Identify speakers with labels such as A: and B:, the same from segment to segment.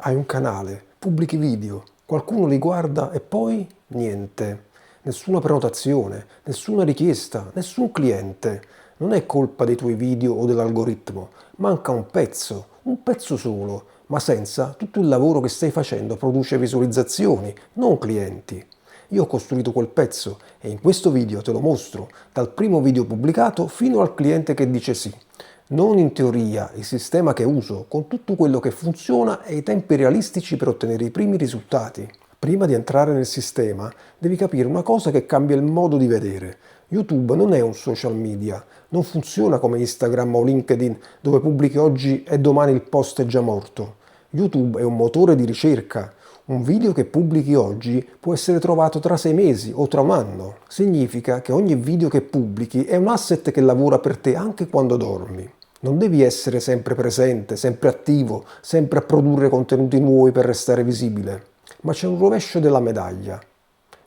A: Hai un canale, pubblichi video, qualcuno li guarda e poi niente. Nessuna prenotazione, nessuna richiesta, nessun cliente. Non è colpa dei tuoi video o dell'algoritmo. Manca un pezzo solo, ma senza tutto il lavoro che stai facendo produce visualizzazioni, non clienti. Io ho costruito quel pezzo e in questo video te lo mostro, dal primo video pubblicato fino al cliente che dice sì. Non in teoria, il sistema che uso, con tutto quello che funziona e i tempi realistici per ottenere i primi risultati. Prima di entrare nel sistema, devi capire una cosa che cambia il modo di vedere. YouTube non è un social media, non funziona come Instagram o LinkedIn, dove pubblichi oggi e domani il post è già morto. YouTube è un motore di ricerca. Un video che pubblichi oggi può essere trovato tra 6 mesi o tra un anno. Significa che ogni video che pubblichi è un asset che lavora per te anche quando dormi. Non devi essere sempre presente, sempre attivo, sempre a produrre contenuti nuovi per restare visibile. Ma c'è un rovescio della medaglia.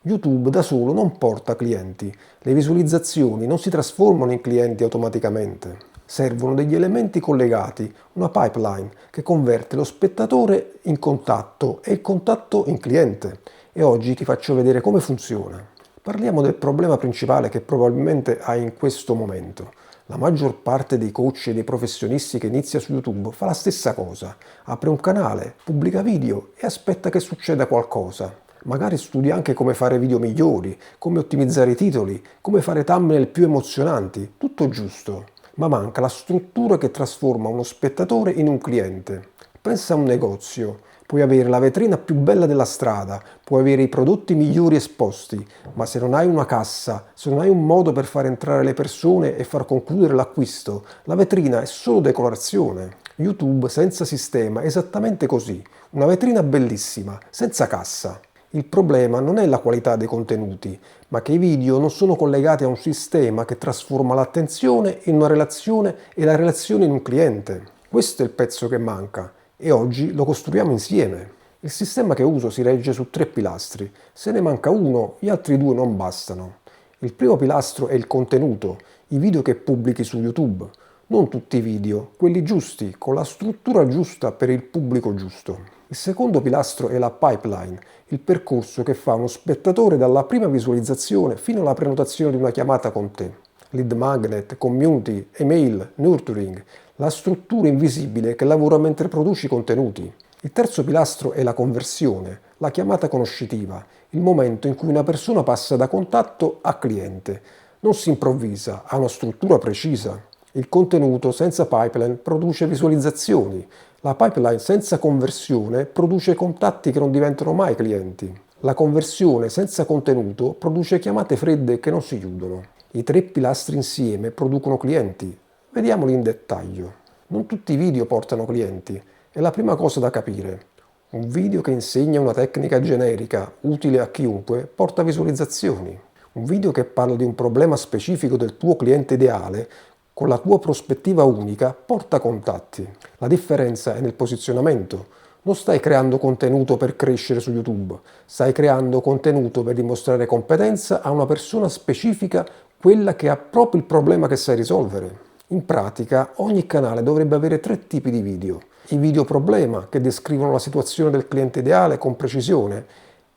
A: YouTube da solo non porta clienti. Le visualizzazioni non si trasformano in clienti automaticamente. Servono degli elementi collegati, una pipeline che converte lo spettatore in contatto e il contatto in cliente. E oggi ti faccio vedere come funziona. Parliamo del problema principale che probabilmente hai in questo momento. La maggior parte dei coach e dei professionisti che inizia su YouTube fa la stessa cosa. Apre un canale, pubblica video e aspetta che succeda qualcosa. Magari studia anche come fare video migliori, come ottimizzare i titoli, come fare thumbnail più emozionanti, tutto giusto. Ma manca la struttura che trasforma uno spettatore in un cliente. Pensa a un negozio. Puoi avere la vetrina più bella della strada, puoi avere i prodotti migliori esposti, ma se non hai una cassa, se non hai un modo per far entrare le persone e far concludere l'acquisto, la vetrina è solo decorazione. YouTube senza sistema è esattamente così, una vetrina bellissima, senza cassa. Il problema non è la qualità dei contenuti, ma che i video non sono collegati a un sistema che trasforma l'attenzione in una relazione e la relazione in un cliente. Questo è il pezzo che manca. E oggi lo costruiamo insieme. Il sistema che uso si regge su 3 pilastri. Se ne manca uno, gli altri 2 non bastano. Il primo pilastro è il contenuto, i video che pubblichi su YouTube. Non tutti i video, quelli giusti, con la struttura giusta per il pubblico giusto. Il secondo pilastro è la pipeline, il percorso che fa uno spettatore dalla prima visualizzazione fino alla prenotazione di una chiamata con te. Lead magnet, community, email, nurturing, la struttura invisibile che lavora mentre produci contenuti. Il terzo pilastro è la conversione, la chiamata conoscitiva, il momento in cui una persona passa da contatto a cliente. Non si improvvisa, ha una struttura precisa. Il contenuto senza pipeline produce visualizzazioni. La pipeline senza conversione produce contatti che non diventano mai clienti. La conversione senza contenuto produce chiamate fredde che non si chiudono. I 3 pilastri insieme producono clienti. Vediamoli in dettaglio. Non tutti i video portano clienti. È la prima cosa da capire. Un video che insegna una tecnica generica, utile a chiunque, porta visualizzazioni. Un video che parla di un problema specifico del tuo cliente ideale, con la tua prospettiva unica, porta contatti. La differenza è nel posizionamento. Non stai creando contenuto per crescere su YouTube, stai creando contenuto per dimostrare competenza a una persona specifica, quella che ha proprio il problema che sai risolvere. In pratica, ogni canale dovrebbe avere 3 tipi di video. I video problema, che descrivono la situazione del cliente ideale con precisione,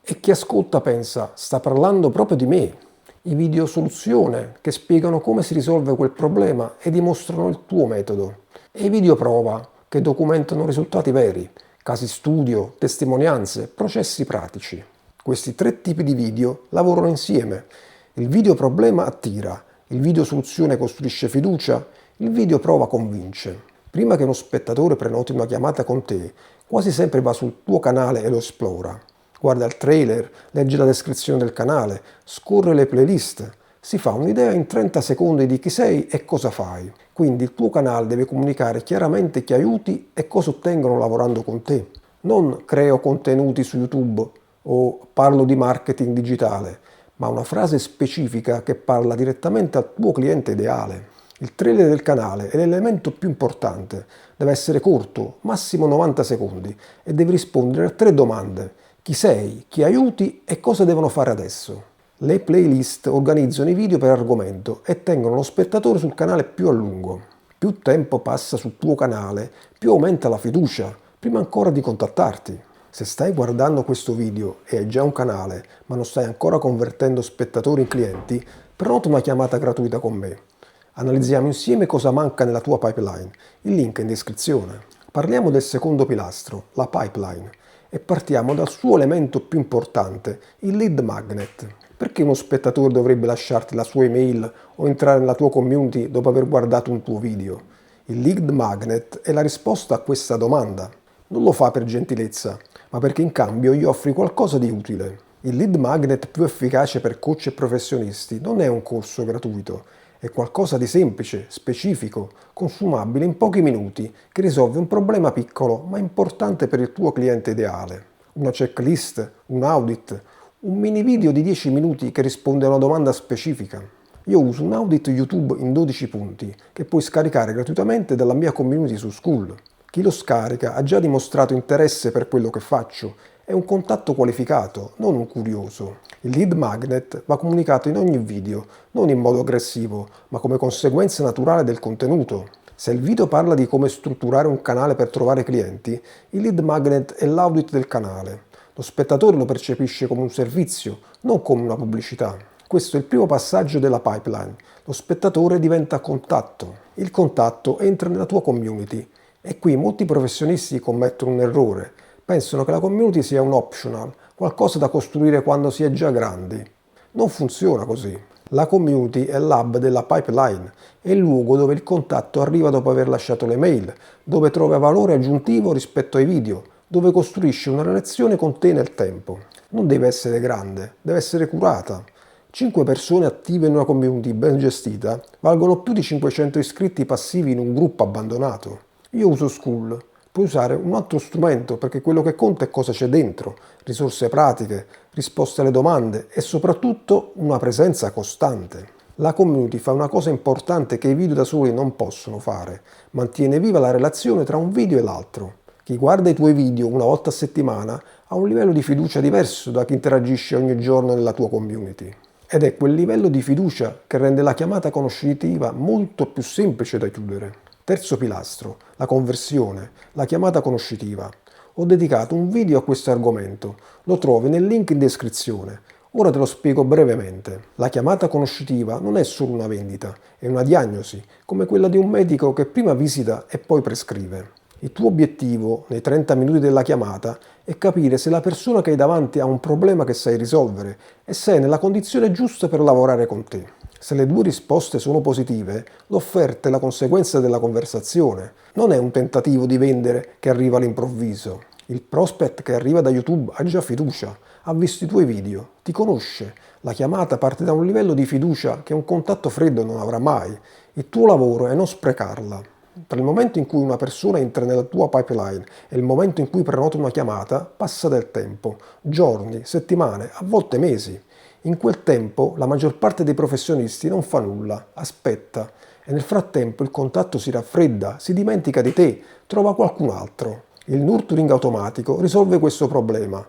A: e chi ascolta pensa, sta parlando proprio di me. I video soluzione, che spiegano come si risolve quel problema e dimostrano il tuo metodo. E i video prova, che documentano risultati veri, casi studio, testimonianze, processi pratici. Questi 3 tipi di video lavorano insieme. Il video problema attira, il video soluzione costruisce fiducia, il video prova convince. Prima che uno spettatore prenoti una chiamata con te, quasi sempre va sul tuo canale e lo esplora. Guarda il trailer, legge la descrizione del canale, scorre le playlist, si fa un'idea in 30 secondi di chi sei e cosa fai. Quindi il tuo canale deve comunicare chiaramente chi aiuti e cosa ottengono lavorando con te. Non creo contenuti su YouTube o parlo di marketing digitale, ma una frase specifica che parla direttamente al tuo cliente ideale. Il trailer del canale è l'elemento più importante. Deve essere corto, massimo 90 secondi, e deve rispondere a 3 domande. Chi sei, chi aiuti e cosa devono fare adesso. Le playlist organizzano i video per argomento e tengono lo spettatore sul canale più a lungo. Più tempo passa sul tuo canale, più aumenta la fiducia, prima ancora di contattarti. Se stai guardando questo video e hai già un canale, ma non stai ancora convertendo spettatori in clienti, prenota una chiamata gratuita con me. Analizziamo insieme cosa manca nella tua pipeline. Il link è in descrizione. Parliamo del secondo pilastro, la pipeline, e partiamo dal suo elemento più importante, il lead magnet. Perché uno spettatore dovrebbe lasciarti la sua email o entrare nella tua community dopo aver guardato un tuo video? Il lead magnet è la risposta a questa domanda. Non lo fa per gentilezza, ma perché in cambio gli offri qualcosa di utile. Il lead magnet più efficace per coach e professionisti non è un corso gratuito, è qualcosa di semplice, specifico, consumabile in pochi minuti, che risolve un problema piccolo ma importante per il tuo cliente ideale. Una checklist, un audit, un mini video di 10 minuti che risponde a una domanda specifica. Io uso un audit YouTube in 12 punti che puoi scaricare gratuitamente dalla mia community su School. Chi lo scarica ha già dimostrato interesse per quello che faccio, è un contatto qualificato, non un curioso. Il lead magnet va comunicato in ogni video, non in modo aggressivo, ma come conseguenza naturale del contenuto. Se il video parla di come strutturare un canale per trovare clienti, il lead magnet è l'audit del canale. Lo spettatore lo percepisce come un servizio, non come una pubblicità. Questo è il primo passaggio della pipeline. Lo spettatore diventa contatto. Il contatto entra nella tua community. E qui molti professionisti commettono un errore. Pensano che la community sia un optional, qualcosa da costruire quando si è già grandi. Non funziona così. La community è l'hub della pipeline, è il luogo dove il contatto arriva dopo aver lasciato le mail, dove trova valore aggiuntivo rispetto ai video, dove costruisce una relazione con te nel tempo. Non deve essere grande, deve essere curata. 5 persone attive in una community ben gestita valgono più di 500 iscritti passivi in un gruppo abbandonato. Io uso School, puoi usare un altro strumento perché quello che conta è cosa c'è dentro, risorse pratiche, risposte alle domande e soprattutto una presenza costante. La community fa una cosa importante che i video da soli non possono fare, mantiene viva la relazione tra un video e l'altro. Chi guarda i tuoi video una volta a settimana ha un livello di fiducia diverso da chi interagisce ogni giorno nella tua community. Ed è quel livello di fiducia che rende la chiamata conoscitiva molto più semplice da chiudere. Terzo pilastro, la conversione, la chiamata conoscitiva. Ho dedicato un video a questo argomento, lo trovi nel link in descrizione. Ora te lo spiego brevemente. La chiamata conoscitiva non è solo una vendita, è una diagnosi, come quella di un medico che prima visita e poi prescrive. Il tuo obiettivo, nei 30 minuti della chiamata, è capire se la persona che hai davanti ha un problema che sai risolvere e se è nella condizione giusta per lavorare con te. Se le due risposte sono positive, l'offerta è la conseguenza della conversazione. Non è un tentativo di vendere che arriva all'improvviso. Il prospect che arriva da YouTube ha già fiducia, ha visto i tuoi video, ti conosce. La chiamata parte da un livello di fiducia che un contatto freddo non avrà mai. Il tuo lavoro è non sprecarla. Tra il momento in cui una persona entra nella tua pipeline e il momento in cui prenota una chiamata, passa del tempo, giorni, settimane, a volte mesi. In quel tempo la maggior parte dei professionisti non fa nulla, aspetta e nel frattempo il contatto si raffredda, si dimentica di te, trova qualcun altro. Il nurturing automatico risolve questo problema.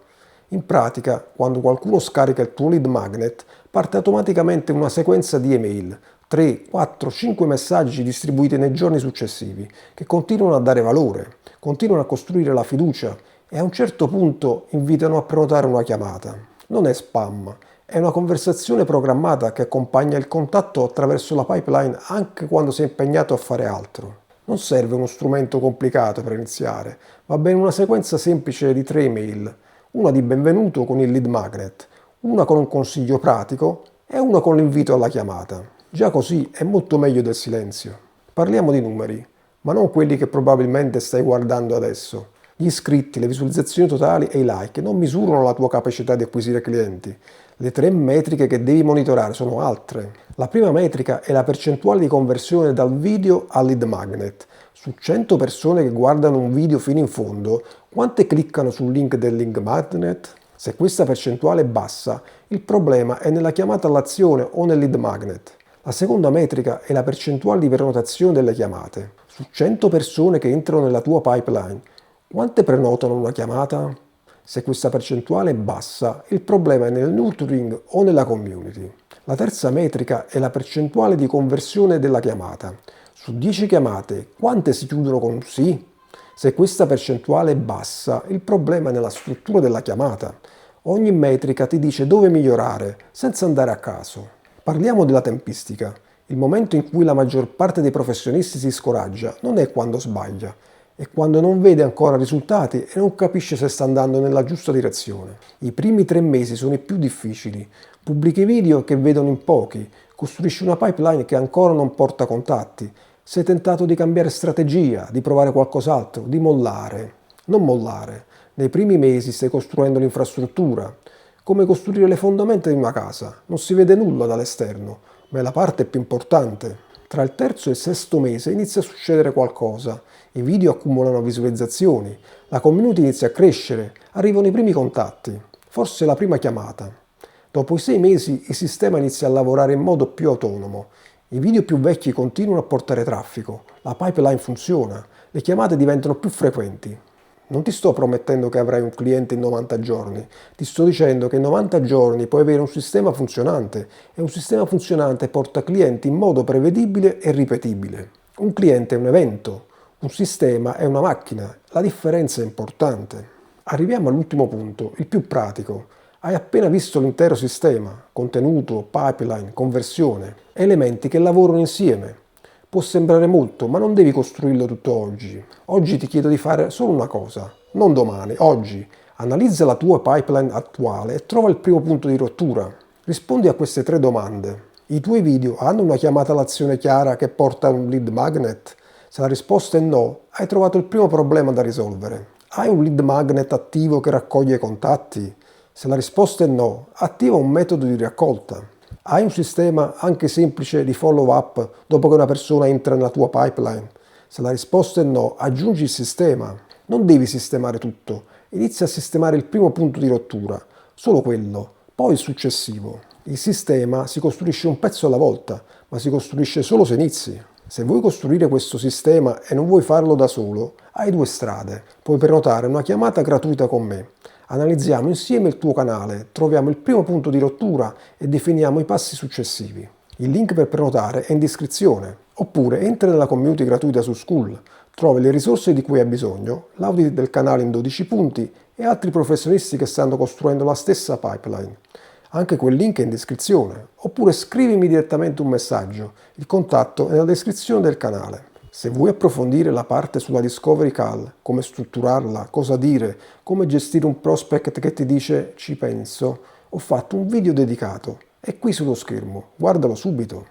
A: In pratica, quando qualcuno scarica il tuo lead magnet, parte automaticamente una sequenza di email, 3, 4, 5 messaggi distribuiti nei giorni successivi, che continuano a dare valore, continuano a costruire la fiducia e a un certo punto invitano a prenotare una chiamata. Non è spam, è una conversazione programmata che accompagna il contatto attraverso la pipeline anche quando sei impegnato a fare altro. Non serve uno strumento complicato per iniziare, va bene una sequenza semplice di 3 email, una di benvenuto con il lead magnet, una con un consiglio pratico e una con l'invito alla chiamata. Già così è molto meglio del silenzio. Parliamo di numeri, ma non quelli che probabilmente stai guardando adesso. Gli iscritti, le visualizzazioni totali e i like non misurano la tua capacità di acquisire clienti. Le 3 metriche che devi monitorare sono altre. La prima metrica è la percentuale di conversione dal video al lead magnet. Su 100 persone che guardano un video fino in fondo, quante cliccano sul link del lead magnet? Se questa percentuale è bassa, il problema è nella chiamata all'azione o nel lead magnet. La seconda metrica è la percentuale di prenotazione delle chiamate. Su 100 persone che entrano nella tua pipeline, quante prenotano una chiamata? Se questa percentuale è bassa, il problema è nel nurturing o nella community. La terza metrica è la percentuale di conversione della chiamata. Su 10 chiamate, quante si chiudono con un sì? Se questa percentuale è bassa, il problema è nella struttura della chiamata. Ogni metrica ti dice dove migliorare, senza andare a caso. Parliamo della tempistica. Il momento in cui la maggior parte dei professionisti si scoraggia non è quando sbaglia, è quando non vede ancora risultati e non capisce se sta andando nella giusta direzione. I primi 3 mesi sono i più difficili. Pubblichi video che vedono in pochi, costruisci una pipeline che ancora non porta contatti. Sei tentato di cambiare strategia, di provare qualcos'altro, di mollare. Non mollare. Nei primi mesi stai costruendo l'infrastruttura. Come costruire le fondamenta di una casa. Non si vede nulla dall'esterno, ma è la parte più importante. Tra il terzo e il sesto mese inizia a succedere qualcosa. I video accumulano visualizzazioni, la community inizia a crescere, arrivano i primi contatti, forse la prima chiamata. Dopo i 6 mesi il sistema inizia a lavorare in modo più autonomo. I video più vecchi continuano a portare traffico, la pipeline funziona, le chiamate diventano più frequenti. Non ti sto promettendo che avrai un cliente in 90 giorni, ti sto dicendo che in 90 giorni puoi avere un sistema funzionante e un sistema funzionante porta clienti in modo prevedibile e ripetibile. Un cliente è un evento, un sistema è una macchina, la differenza è importante. Arriviamo all'ultimo punto, il più pratico. Hai appena visto l'intero sistema, contenuto, pipeline, conversione, elementi che lavorano insieme. Può sembrare molto, ma non devi costruirlo tutto oggi. Oggi ti chiedo di fare solo una cosa, non domani, oggi. Analizza la tua pipeline attuale e trova il primo punto di rottura. Rispondi a queste 3 domande. I tuoi video hanno una chiamata all'azione chiara che porta a un lead magnet? Se la risposta è no, hai trovato il primo problema da risolvere. Hai un lead magnet attivo che raccoglie contatti? Se la risposta è no, attiva un metodo di raccolta. Hai un sistema anche semplice di follow up dopo che una persona entra nella tua pipeline? Se la risposta è no, aggiungi il sistema. Non devi sistemare tutto, inizia a sistemare il primo punto di rottura, solo quello, poi il successivo. Il sistema si costruisce un pezzo alla volta, ma si costruisce solo se inizi. Se vuoi costruire questo sistema e non vuoi farlo da solo, hai 2 strade. Puoi prenotare una chiamata gratuita con me. Analizziamo insieme il tuo canale, troviamo il primo punto di rottura e definiamo i passi successivi. Il link per prenotare è in descrizione. Oppure entra nella community gratuita su Skool, trovi le risorse di cui hai bisogno, l'audit del canale in 12 punti e altri professionisti che stanno costruendo la stessa pipeline. Anche quel link è in descrizione. Oppure scrivimi direttamente un messaggio, il contatto è nella descrizione del canale. Se vuoi approfondire la parte sulla Discovery Call, come strutturarla, cosa dire, come gestire un prospect che ti dice ci penso, ho fatto un video dedicato. È qui sullo schermo, guardalo subito.